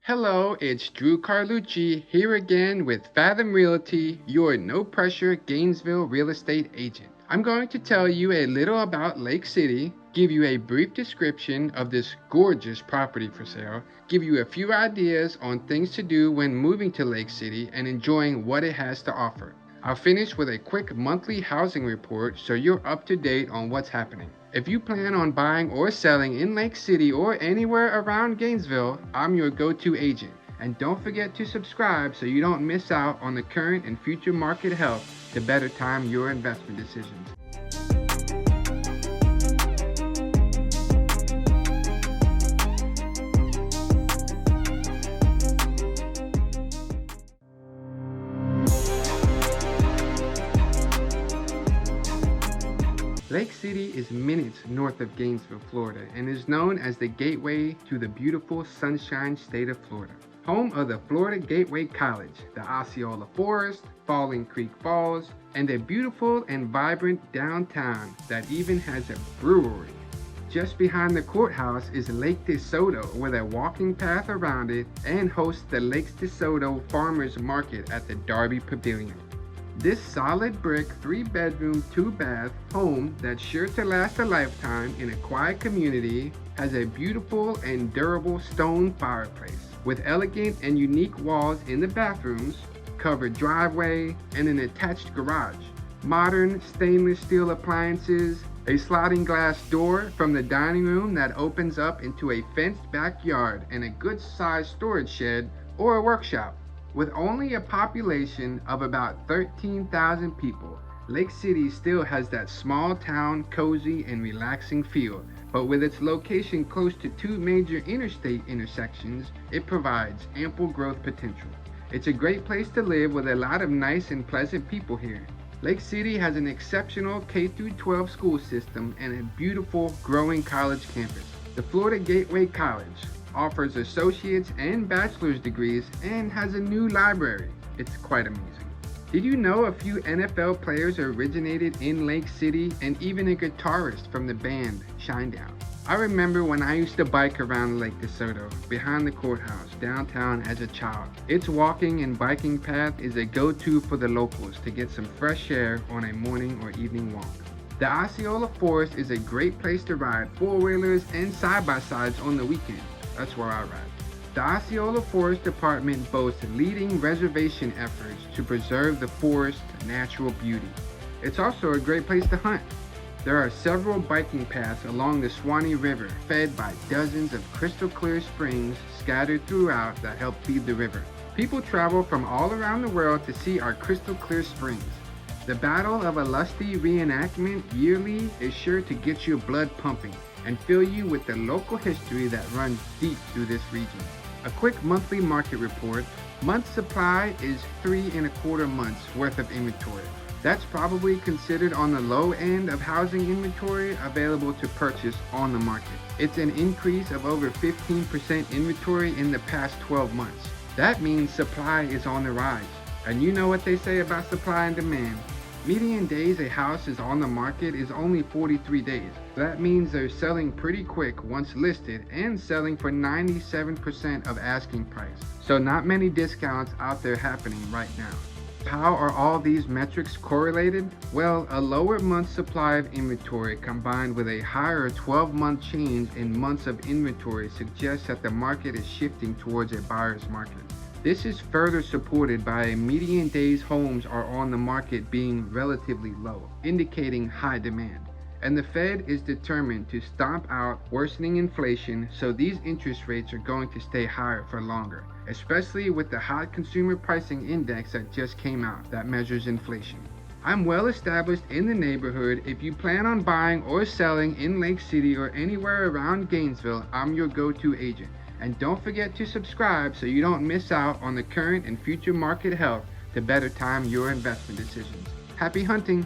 Hello, it's Drew Carlucci here again with Fathom Realty, your no pressure Gainesville real estate agent. I'm going to tell you a little about Lake City, give you a brief description of this gorgeous property for sale, give you a few ideas on things to do when moving to Lake City and enjoying what it has to offer. I'll finish with a quick monthly housing report so you're up to date on what's happening. If you plan on buying or selling in Lake City or anywhere around Gainesville, I'm your go-to agent. And don't forget to subscribe so you don't miss out on the current and future market health to better time your investment decisions. Lake City is minutes north of Gainesville, Florida, and is known as the gateway to the beautiful Sunshine State of Florida. Home of the Florida Gateway College, the Osceola Forest, Falling Creek Falls, and a beautiful and vibrant downtown that even has a brewery. Just behind the courthouse is Lake DeSoto with a walking path around it and hosts the Lake DeSoto Farmers Market at the Darby Pavilion. This solid brick 3-bedroom, 2-bath home that's sure to last a lifetime in a quiet community has a beautiful and durable stone fireplace with elegant and unique walls in the bathrooms, covered driveway, and an attached garage. Modern stainless steel appliances, a sliding glass door from the dining room that opens up into a fenced backyard, and a good-sized storage shed or a workshop. With only a population of about 13,000 people, Lake City still has that small town, cozy and relaxing feel, but with its location close to 2 major interstate intersections, it provides ample growth potential. It's a great place to live with a lot of nice and pleasant people here. Lake City has an exceptional K-12 school system and a beautiful, growing college campus. The Florida Gateway College offers associate's and bachelor's degrees and has a new library. It's quite amazing. Did you know a few NFL players originated in Lake City and even a guitarist from the band Shinedown? I remember when I used to bike around Lake DeSoto behind the courthouse downtown as a child. Its walking and biking path is a go-to for the locals to get some fresh air on a morning or evening walk. The Osceola Forest is a great place to ride four-wheelers and side-by-sides on the weekend. That's where I ride. The Osceola Forest Department boasts leading reservation efforts to preserve the forest's natural beauty. It's also a great place to hunt. There are several biking paths along the Swanee River, fed by dozens of crystal clear springs scattered throughout that help feed the river. People travel from all around the world to see our crystal clear springs. The Battle of a Lusty reenactment yearly is sure to get your blood pumping and fill you with the local history that runs deep through this region. A quick monthly market report: month supply is 3.25 months worth of inventory. That's probably considered on the low end of housing inventory available to purchase on the market. It's an increase of over 15% inventory in the past 12 months. That means supply is on the rise. And you know what they say about supply and demand. Median days a house is on the market is only 43 days. That means they're selling pretty quick once listed and selling for 97% of asking price. So not many discounts out there happening right now. How are all these metrics correlated? Well, a lower month supply of inventory combined with a higher 12-month change in months of inventory suggests that the market is shifting towards a buyer's market. This is further supported by a median days homes are on the market being relatively low, indicating high demand. And the Fed is determined to stomp out worsening inflation, so these interest rates are going to stay higher for longer, especially with the hot consumer pricing index that just came out that measures inflation. I'm well established in the neighborhood. If you plan on buying or selling in Lake City or anywhere around Gainesville, I'm your go-to agent. And don't forget to subscribe so you don't miss out on the current and future market health to better time your investment decisions. Happy hunting!